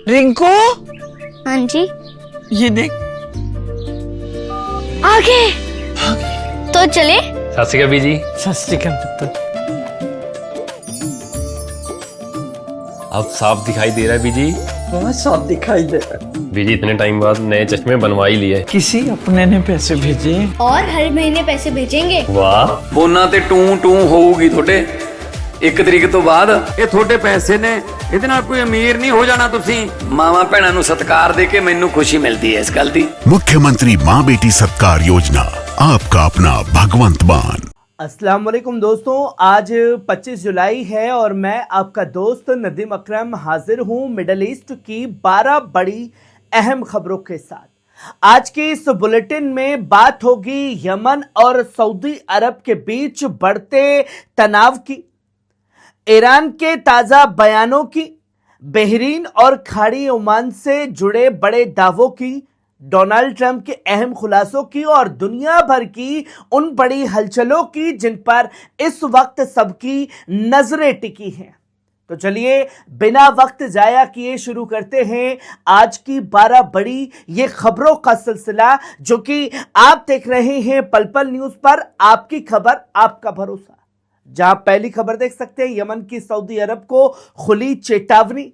रिंकू, हाँ जी। ये देख। आगे तो चले। सत श्री अकाल बीजी। सत श्री अकाल पुत्र। अब साफ दिखाई दे रहा है बीजी। बहुत साफ दिखाई दे रहा है। बीजी इतने टाइम बाद नए चश्मे बनवा ही लिए। किसी अपने ने पैसे भेजे और हर महीने पैसे भेजेंगे। वाह। ਫੋਨਾਂ ਤੇ ਟੂ ਟੂ ਹੋਊਗੀ ਤੁਹਾਡੇ 1 ਤਰੀਕ ਤੋਂ ਬਾਅਦ। ਇਹ ਤੁਹਾਡੇ ਪੈਸੇ ਨੇ, ਇਹਦੇ ਨਾਲ ਕੋਈ ਅਮੀਰ ਨਹੀਂ ਹੋ ਜਾਣਾ ਤੁਸੀਂ। ਮਾਵਾਂ ਭੈਣਾਂ ਨੂੰ ਸਤਿਕਾਰ ਦੇ ਕੇ ਮੈਨੂੰ ਖੁਸ਼ੀ ਮਿਲਦੀ ਹੈ ਇਸ ਗੱਲ ਦੀ। मुख्यमंत्री माँ बेटी सत्कार योजना, आपका अपना भगवंत मान। अस्सलाम वालेकुम दोस्तों, आज 25 जुलाई है और मैं आपका दोस्त नदीम अकरम हाजिर हूं मिडल ईस्ट की 12 बड़ी अहम खबरों के साथ। आज के इस बुलेटिन में बात होगी यमन और सऊदी अरब के बीच बढ़ते तनाव की, ईरान के ताजा बयानों की, बहरीन और खाड़ी ओमान से जुड़े बड़े दावों की, डोनाल्ड ट्रंप के अहम खुलासों की और दुनिया भर की उन बड़ी हलचलों की जिन पर इस वक्त सबकी नजरें टिकी हैं। तो चलिए बिना वक्त जाया किए शुरू करते हैं आज की 12 बड़ी ये खबरों का सिलसिला, जो कि आप देख रहे हैं पल पल न्यूज पर। आपकी खबर, आपका भरोसा। जहां पहली खबर देख सकते हैं, यमन की सऊदी अरब को खुली चेतावनी।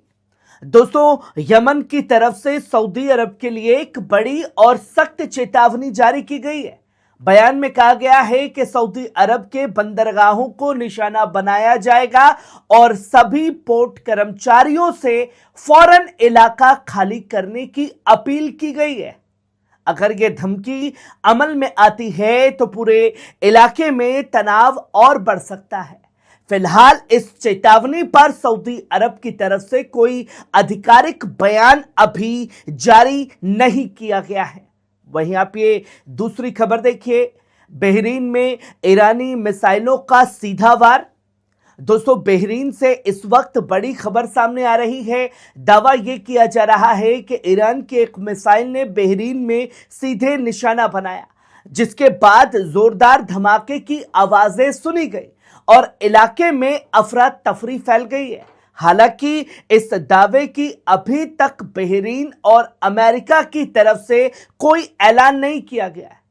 दोस्तों, यमन की तरफ से सऊदी अरब के लिए एक बड़ी और सख्त चेतावनी जारी की गई है। बयान में कहा गया है कि सऊदी अरब के बंदरगाहों को निशाना बनाया जाएगा और सभी पोर्ट कर्मचारियों से फौरन इलाका खाली करने की अपील की गई है। अगर यह धमकी अमल में आती है तो पूरे इलाके में तनाव और बढ़ सकता है। फिलहाल इस चेतावनी पर सऊदी अरब की तरफ से कोई आधिकारिक बयान अभी जारी नहीं किया गया है। वहीं आप ये दूसरी खबर देखिए, बहरीन में ईरानी मिसाइलों का सीधा वार। दोस्तों, बहरीन से इस वक्त बड़ी खबर सामने आ रही है। दावा यह किया जा रहा है कि ईरान की एक मिसाइल ने बहरीन में सीधे निशाना बनाया, जिसके बाद जोरदार धमाके की आवाजें सुनी गई और इलाके में अफरा तफरी फैल गई है। हालांकि इस दावे की अभी तक बहरीन और अमेरिका की तरफ से कोई ऐलान नहीं किया गया है।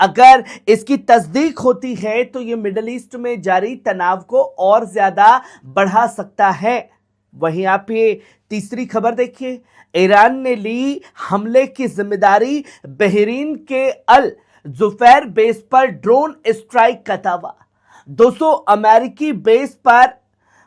अगर इसकी तस्दीक होती है तो ये मिडल ईस्ट में जारी तनाव को और ज्यादा बढ़ा सकता है। वहीं आप ये तीसरी खबर देखिए, ईरान ने ली हमले की जिम्मेदारी, बहरीन के अल जुफैर बेस पर ड्रोन स्ट्राइक का दावा। दोस्तों, अमेरिकी बेस पर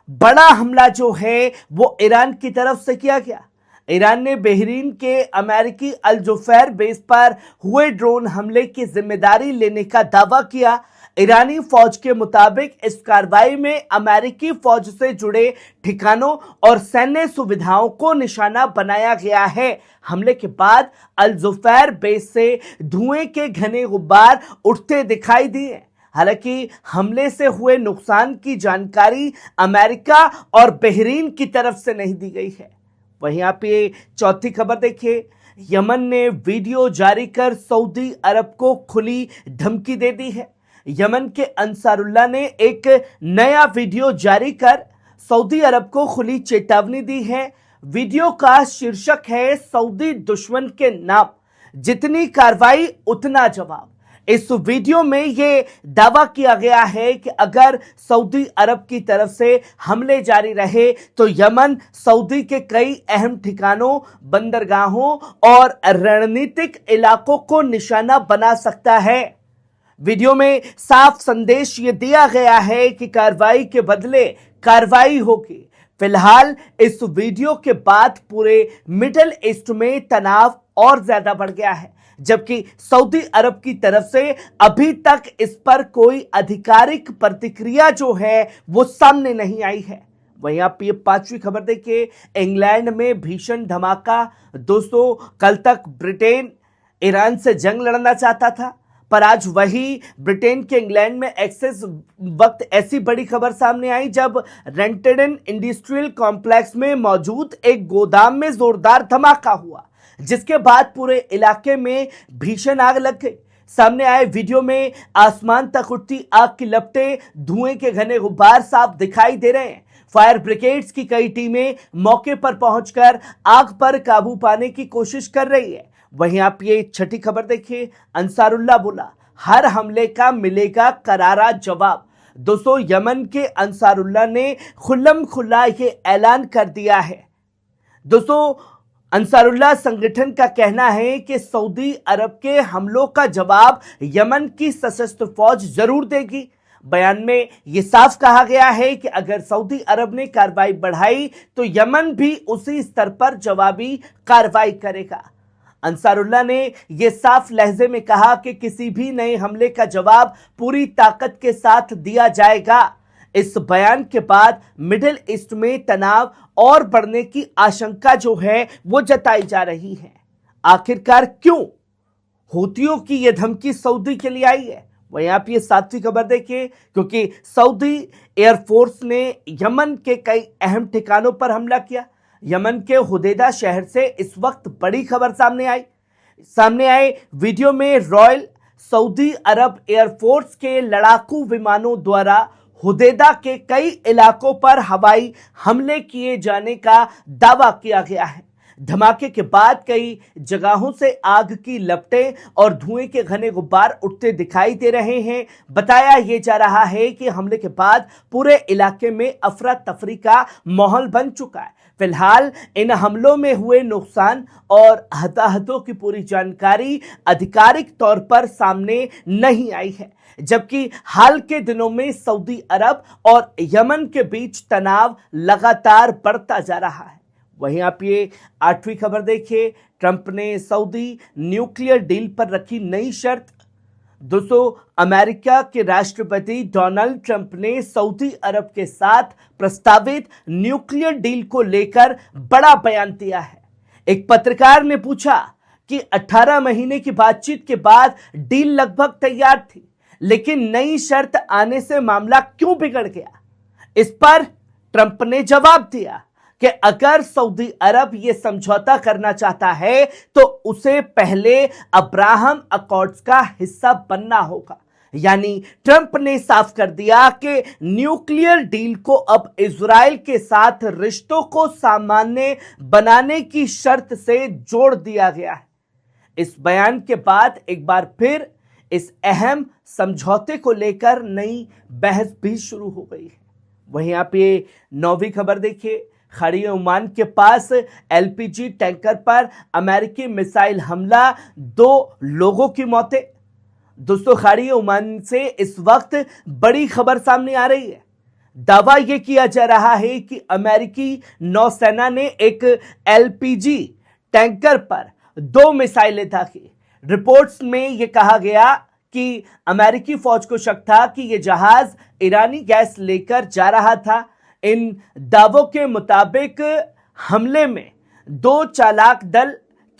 बड़ा हमला जो है वो ईरान की तरफ से किया गया। ईरान ने बहरीन के अमेरिकी अल जुफैर बेस पर हुए ड्रोन हमले की जिम्मेदारी लेने का दावा किया। ईरानी फौज के मुताबिक इस कार्रवाई में अमेरिकी फौज से जुड़े ठिकानों और सैन्य सुविधाओं को निशाना बनाया गया है। हमले के बाद अल जुफैर बेस से धुएं के घने गुब्बार उठते दिखाई दिए। हालांकि हमले से हुए नुकसान की जानकारी अमेरिका और बहरीन की तरफ से नहीं दी गई है। वहीं आप ये चौथी खबर देखिए, यमन ने वीडियो जारी कर सऊदी अरब को खुली धमकी दे दी है। यमन के अंसारुल्लाह ने एक नया वीडियो जारी कर सऊदी अरब को खुली चेतावनी दी है। वीडियो का शीर्षक है सऊदी दुश्मन के नाम, जितनी कार्रवाई उतना जवाब। इस वीडियो में यह दावा किया गया है कि अगर सऊदी अरब की तरफ से हमले जारी रहे तो यमन सऊदी के कई अहम ठिकानों, बंदरगाहों और रणनीतिक इलाकों को निशाना बना सकता है। वीडियो में साफ संदेश ये दिया गया है कि कार्रवाई के बदले कार्रवाई होगी। फिलहाल इस वीडियो के बाद पूरे मिडिल ईस्ट में तनाव और ज्यादा बढ़ गया है, जबकि सऊदी अरब की तरफ से अभी तक इस पर कोई आधिकारिक प्रतिक्रिया जो है वो सामने नहीं आई है। वहीं आप ये पांचवी खबर देखिए, इंग्लैंड में भीषण धमाका। दोस्तों, कल तक ब्रिटेन ईरान से जंग लड़ना चाहता था, पर आज वही ब्रिटेन के इंग्लैंड में एक्सेस वक्त ऐसी बड़ी खबर सामने आई जब रेंटेडन इंडस्ट्रियल कॉम्प्लेक्स में मौजूद एक गोदाम में जोरदार धमाका हुआ, जिसके बाद पूरे इलाके में भीषण आग लग गई। सामने आए वीडियो में आसमान तक उठती आग की लपटें, धुएं के घने गुब्बार साफ दिखाई दे रहे हैं। फायर ब्रिगेड्स की कई टीमें मौके पर पहुंचकर आग पर काबू पाने की कोशिश कर रही है। वहीं आप ये छठी खबर देखिए, अंसारुल्लाह बोला हर हमले का मिलेगा करारा जवाब। दोस्तों, यमन के अंसारुल्लाह ने खुल्लम खुल्ला ये ऐलान कर दिया है। दोस्तों, अंसारुल्लाह संगठन का कहना है कि सऊदी अरब के हमलों का जवाब यमन की सशस्त्र फौज जरूर देगी। बयान में यह साफ कहा गया है कि अगर सऊदी अरब ने कार्रवाई बढ़ाई तो यमन भी उसी स्तर पर जवाबी कार्रवाई करेगा। अंसारुल्लाह ने यह साफ लहजे में कहा कि किसी भी नए हमले का जवाब पूरी ताकत के साथ दिया जाएगा। इस बयान के बाद मिडिल ईस्ट में तनाव और बढ़ने की आशंका जो है वो जताई जा रही है। आखिरकार क्यों हूतियों की यह धमकी सऊदी के लिए आई है? वहीं आप ये 7वीं खबर देखिए, क्योंकि सऊदी एयरफोर्स ने यमन के कई अहम ठिकानों पर हमला किया। यमन के हुदैदा शहर से इस वक्त बड़ी खबर सामने आए वीडियो में रॉयल सऊदी अरब एयरफोर्स के लड़ाकू विमानों द्वारा हुदैदा के कई इलाकों पर हवाई हमले किए जाने का दावा किया गया है। धमाके के बाद कई जगहों से आग की लपटें और धुएं के घने गुब्बार उठते दिखाई दे रहे हैं। बताया यह जा रहा है कि हमले के बाद पूरे इलाके में अफरा तफरी का माहौल बन चुका है। फिलहाल इन हमलों में हुए नुकसान और हताहतों की पूरी जानकारी आधिकारिक तौर पर सामने नहीं आई है, जबकि हाल के दिनों में सऊदी अरब और यमन के बीच तनाव लगातार बढ़ता जा रहा है। वहीं आप ये 8वीं खबर देखिए, ट्रंप ने सऊदी न्यूक्लियर डील पर रखी नई शर्त। दोस्तों, अमेरिका के राष्ट्रपति डोनाल्ड ट्रंप ने सऊदी अरब के साथ प्रस्तावित न्यूक्लियर डील को लेकर बड़ा बयान दिया है। एक पत्रकार ने पूछा कि 18 महीने की बातचीत के बाद डील लगभग तैयार थी, लेकिन नई शर्त आने से मामला क्यों बिगड़ गया? इस पर ट्रंप ने जवाब दिया कि अगर सऊदी अरब यह समझौता करना चाहता है तो उसे पहले अब्राहम अकॉर्ड्स का हिस्सा बनना होगा। यानी ट्रंप ने साफ कर दिया कि न्यूक्लियर डील को अब इजराइल के साथ रिश्तों को सामान्य बनाने की शर्त से जोड़ दिया गया है। इस बयान के बाद एक बार फिर इस अहम समझौते को लेकर नई बहस भी शुरू हो गई है। वहीं आप ये 9वीं खबर देखिए, खाड़ी ओमान के पास एलपीजी टैंकर पर अमेरिकी मिसाइल हमला, 2 लोगों की मौतें। दोस्तों, खाड़ी ओमान से इस वक्त बड़ी खबर सामने आ रही है। दावा यह किया जा रहा है कि अमेरिकी नौसेना ने एक एलपीजी टैंकर पर 2 मिसाइलें दागी। रिपोर्ट्स में यह कहा गया कि अमेरिकी फौज को शक था कि यह जहाज ईरानी गैस लेकर जा रहा था। इन दावों के मुताबिक हमले में 2 चालक दल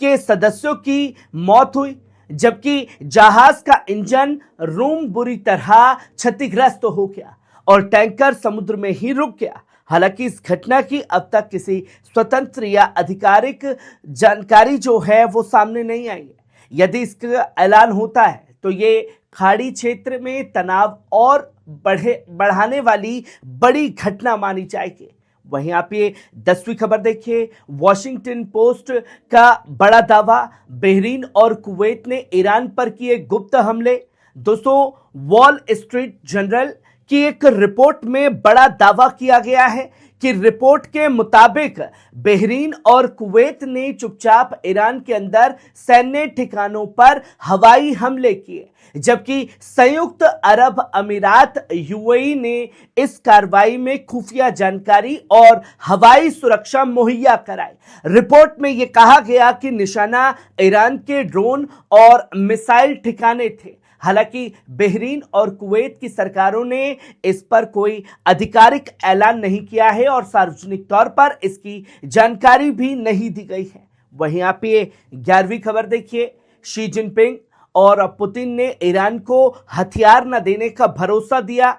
के सदस्यों की मौत हुई, जबकि जहाज का इंजन रूम बुरी तरह क्षतिग्रस्त हो गया और टैंकर समुद्र में ही रुक गया। हालांकि इस घटना की अब तक किसी स्वतंत्र या आधिकारिक जानकारी जो है वो सामने नहीं आई है। यदि इसका ऐलान होता है तो ये खाड़ी क्षेत्र में तनाव और बढ़ाने वाली बड़ी घटना मानी जाएगी। वहीं आप ये 10वीं खबर देखिए, वॉशिंगटन पोस्ट का बड़ा दावा, बहरीन और कुवैत ने ईरान पर किए गुप्त हमले। दोस्तों, वॉल स्ट्रीट जर्नल की एक रिपोर्ट में बड़ा दावा किया गया है कि रिपोर्ट के मुताबिक बहरीन और कुवैत ने चुपचाप ईरान के अंदर सैन्य ठिकानों पर हवाई हमले किए, जबकि संयुक्त अरब अमीरात यूएई ने इस कार्रवाई में खुफिया जानकारी और हवाई सुरक्षा मुहैया कराई। रिपोर्ट में यह कहा गया कि निशाना ईरान के ड्रोन और मिसाइल ठिकाने थे। हालांकि बहरीन और कुवैत की सरकारों ने इस पर कोई आधिकारिक ऐलान नहीं किया है और सार्वजनिक तौर पर इसकी जानकारी भी नहीं दी गई है। वहीं आप ये 11वीं खबर देखिए, शी जिनपिंग और पुतिन ने ईरान को हथियार न देने का भरोसा दिया।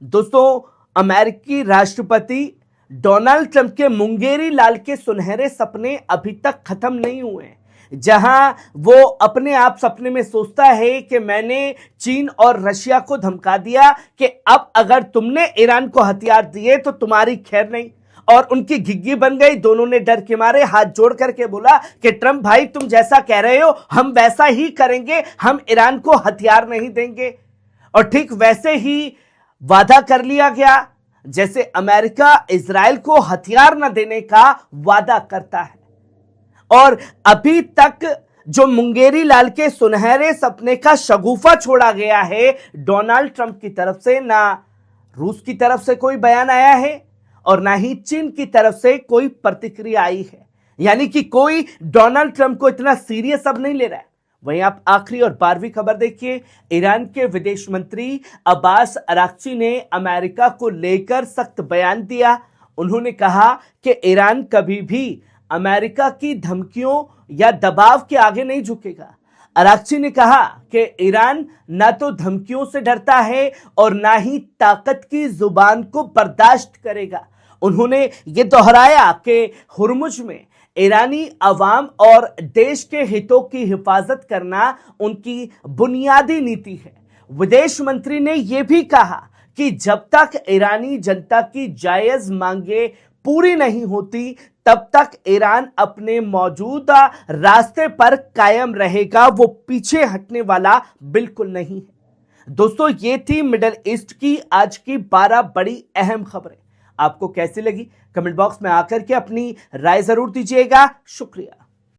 दोस्तों, अमेरिकी राष्ट्रपति डोनाल्ड ट्रंप के मुंगेरी लाल के सुनहरे सपने अभी तक खत्म नहीं हुए हैं। जहां वो अपने आप सपने में सोचता है कि मैंने चीन और रशिया को धमका दिया कि अब अगर तुमने ईरान को हथियार दिए तो तुम्हारी खैर नहीं, और उनकी घिग्गी बन गई। दोनों ने डर के मारे हाथ जोड़ करके बोला कि ट्रंप भाई तुम जैसा कह रहे हो हम वैसा ही करेंगे, हम ईरान को हथियार नहीं देंगे। और ठीक वैसे ही वादा कर लिया गया जैसे अमेरिका इजराइल को हथियार न देने का वादा करता है। और अभी तक जो मुंगेरी लाल के सुनहरे सपने का शगुफा छोड़ा गया है डोनाल्ड ट्रंप की तरफ से, ना रूस की तरफ से कोई बयान आया है और ना ही चीन की तरफ से कोई प्रतिक्रिया आई है। यानी कि कोई डोनाल्ड ट्रंप को इतना सीरियस अब नहीं ले रहा है। वहीं आप आखिरी और 12वीं खबर देखिए। ईरान के विदेश मंत्री अब्बास अराक्ची ने अमेरिका को लेकर सख्त बयान दिया। उन्होंने कहा कि ईरान कभी भी अमेरिका की धमकियों या दबाव के आगे नहीं झुकेगा। अराक्ची ने कहा कि ईरान ना तो धमकियों से डरता है और ना ही ताकत की जुबान को बर्दाश्त करेगा। उन्होंने ये दोहराया कि हुर्मुज में ईरानी अवाम और देश के हितों की हिफाजत करना उनकी बुनियादी नीति है। विदेश मंत्री ने यह भी कहा कि जब तक ईरानी जनता की जायज मांगे पूरी नहीं होती तब तक ईरान अपने मौजूदा रास्ते पर कायम रहेगा, वो पीछे हटने वाला बिल्कुल नहीं है। दोस्तों ये थी मिडिल ईस्ट की आज की 12 बड़ी अहम खबरें। आपको कैसी लगी कमेंट बॉक्स में आकर के अपनी राय जरूर दीजिएगा। शुक्रिया।